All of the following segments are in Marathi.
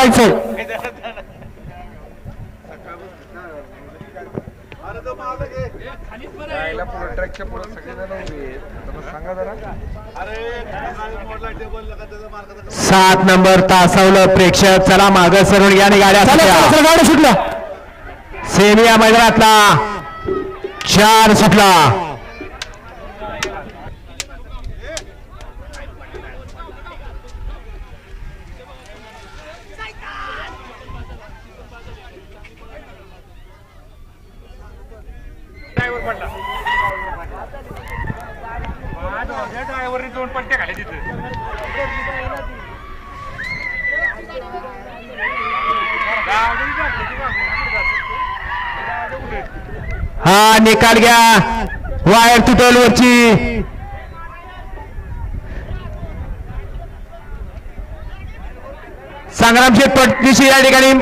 जायचंय. सात नंबर तासवलं प्रेक्षक. चला मागं सरून या गाड्या गाड्या सुटल्या. सेमी या मैदानातला 4 सुटला. ड्रायव्हरने 2 पट्ट्या खाली तिथे. हा निकाल घ्या. वायर तुटल वरची. संग्राम शेठ पटणीशी या ठिकाणी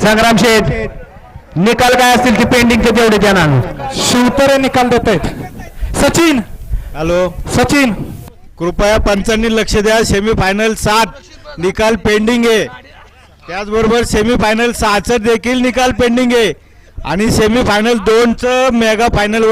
संग्राम शेठ निकाल काय असतील ते पेंडिंगचे तेवढे त्यांना शिवतरे निकाल देत आहेत. सचिन हॅलो सचिन कृपया पंचांनी लक्ष द्या. सेमीफायनल 7 निकाल पेंडिंग आहे. त्याचबरोबर सेमीफायनल 6चं देखील निकाल पेंडिंग आहे आणि सेमीफायनल 2चं मेगा फायनल वर